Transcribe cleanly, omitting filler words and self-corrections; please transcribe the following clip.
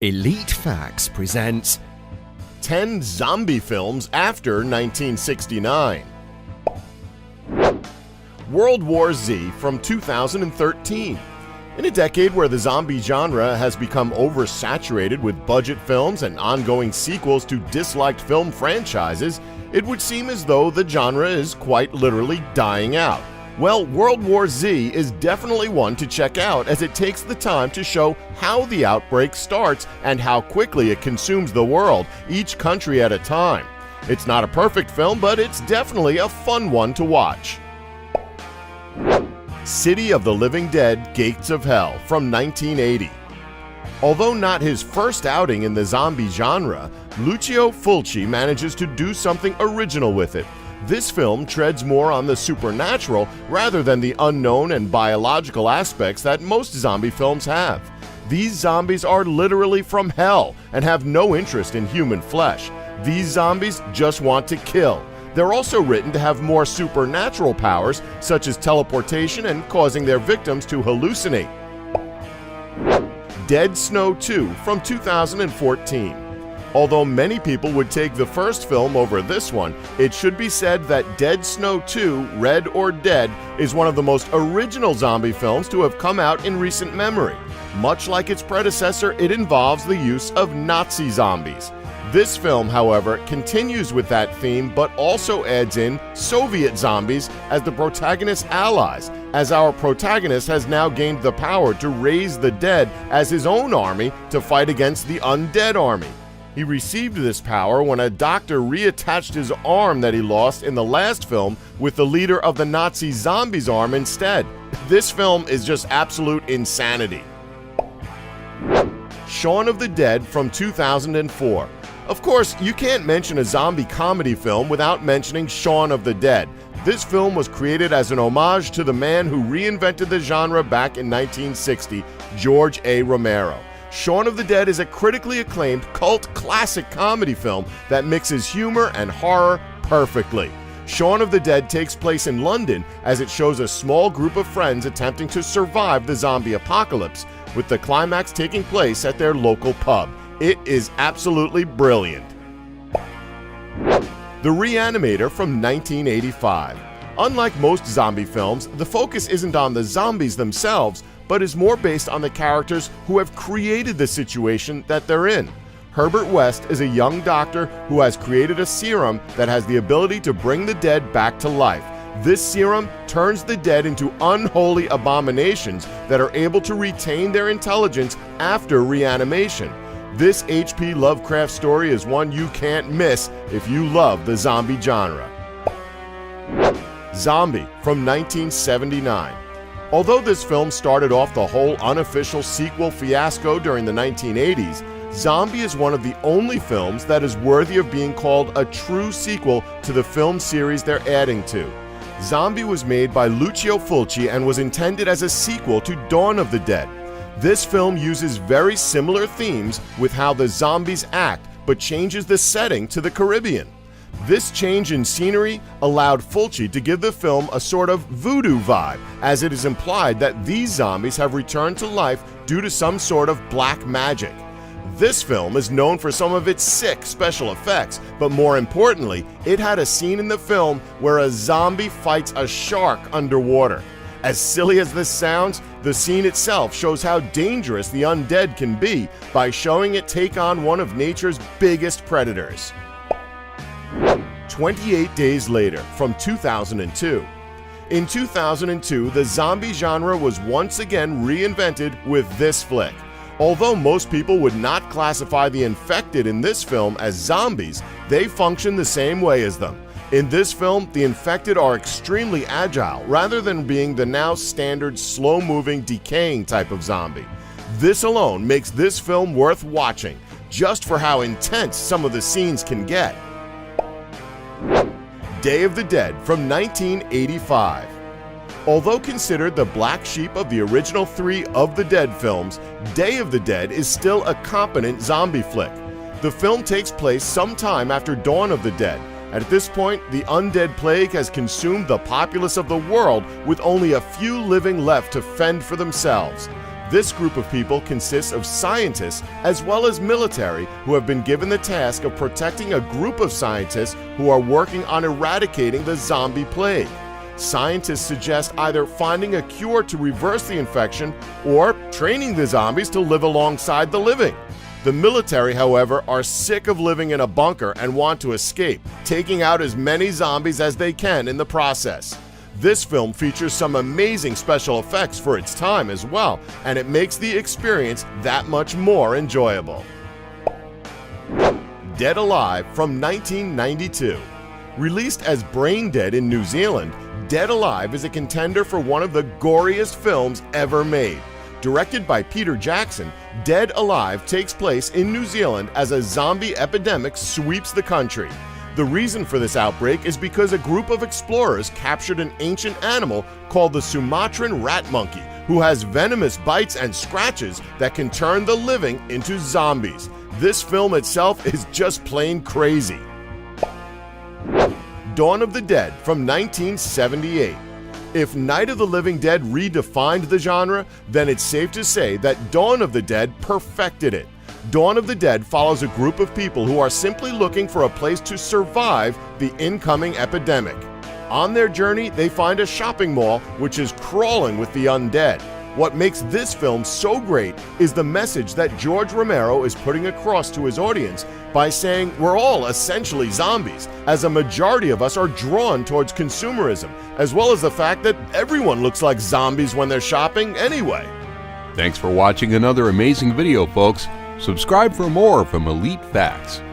Elite Facts presents 10 zombie films after 1969. World War Z from 2013. In a decade where the zombie genre has become oversaturated with budget films and ongoing sequels to disliked film franchises, it would seem as though the genre is quite literally dying out. Well, World War Z is definitely one to check out, as it takes the time to show how the outbreak starts and how quickly it consumes the world, each country at a time. It's not a perfect film, but it's definitely a fun one to watch. City of the Living Dead: Gates of Hell from 1980. Although not his first outing in the zombie genre, Lucio Fulci manages to do something original with it. This film treads more on the supernatural rather than the unknown and biological aspects that most zombie films have. These zombies are literally from hell and have no interest in human flesh. These zombies just want to kill. They're also written to have more supernatural powers, such as teleportation and causing their victims to hallucinate. Dead Snow 2 from 2014. Although many people would take the first film over this one, it should be said that Dead Snow 2: Red or Dead is one of the most original zombie films to have come out in recent memory. Much like its predecessor, it involves the use of Nazi zombies. This film, however, continues with that theme but also adds in Soviet zombies as the protagonist's allies, as our protagonist has now gained the power to raise the dead as his own army to fight against the undead army. He received this power when a doctor reattached his arm that he lost in the last film with the leader of the Nazi zombies' arm instead. This film is just absolute insanity. Shaun of the Dead from 2004. Of course, you can't mention a zombie comedy film without mentioning Shaun of the Dead. This film was created as an homage to the man who reinvented the genre back in 1960, George A. Romero. Shaun of the Dead is a critically acclaimed cult classic comedy film that mixes humor and horror perfectly. Shaun of the Dead takes place in London as it shows a small group of friends attempting to survive the zombie apocalypse, with the climax taking place at their local pub. It is absolutely brilliant. The Reanimator from 1985. Unlike most zombie films, the focus isn't on the zombies themselves, but is more based on the characters who have created the situation that they're in. Herbert West is a young doctor who has created a serum that has the ability to bring the dead back to life. This serum turns the dead into unholy abominations that are able to retain their intelligence after reanimation. This H.P. Lovecraft story is one you can't miss if you love the zombie genre. Zombie from 1979. Although this film started off the whole unofficial sequel fiasco during the 1980s, Zombie is one of the only films that is worthy of being called a true sequel to the film series they're adding to. Zombie was made by Lucio Fulci and was intended as a sequel to Dawn of the Dead. This film uses very similar themes with how the zombies act, but changes the setting to the Caribbean. This change in scenery allowed Fulci to give the film a sort of voodoo vibe, as it is implied that these zombies have returned to life due to some sort of black magic. This film is known for some of its sick special effects, but more importantly, it had a scene in the film where a zombie fights a shark underwater. As silly as this sounds, the scene itself shows how dangerous the undead can be by showing it take on one of nature's biggest predators. 28 Days Later from 2002. In 2002, the zombie genre was once again reinvented with this flick. Although most people would not classify the infected in this film as zombies, they function the same way as them. In this film, the infected are extremely agile rather than being the now standard slow-moving, decaying type of zombie. This alone makes this film worth watching, just for how intense some of the scenes can get. Day of the Dead from 1985. Although considered the black sheep of the original 3 of the Dead films, Day of the Dead is still a competent zombie flick. The film takes place sometime after Dawn of the Dead. At this point, the undead plague has consumed the populace of the world, with only a few living left to fend for themselves. This group of people consists of scientists as well as military who have been given the task of protecting a group of scientists who are working on eradicating the zombie plague. Scientists suggest either finding a cure to reverse the infection or training the zombies to live alongside the living. The military, however, are sick of living in a bunker and want to escape, taking out as many zombies as they can in the process. This film features some amazing special effects for its time as well, and it makes the experience that much more enjoyable. Dead Alive from 1992. Released as Brain Dead in New Zealand, Dead Alive is a contender for one of the goriest films ever made. Directed by Peter Jackson, Dead Alive takes place in New Zealand as a zombie epidemic sweeps the country. The reason for this outbreak is because a group of explorers captured an ancient animal called the Sumatran rat monkey, who has venomous bites and scratches that can turn the living into zombies. This film itself is just plain crazy. Dawn of the Dead from 1978. If Night of the Living Dead redefined the genre, then it's safe to say that Dawn of the Dead perfected it. Dawn of the Dead follows a group of people who are simply looking for a place to survive the incoming epidemic. On their journey, they find a shopping mall which is crawling with the undead. What makes this film so great is the message that George Romero is putting across to his audience by saying we're all essentially zombies, as a majority of us are drawn towards consumerism, as well as the fact that everyone looks like zombies when they're shopping anyway. Thanks for watching another amazing video, folks. Subscribe for more from Elite Facts.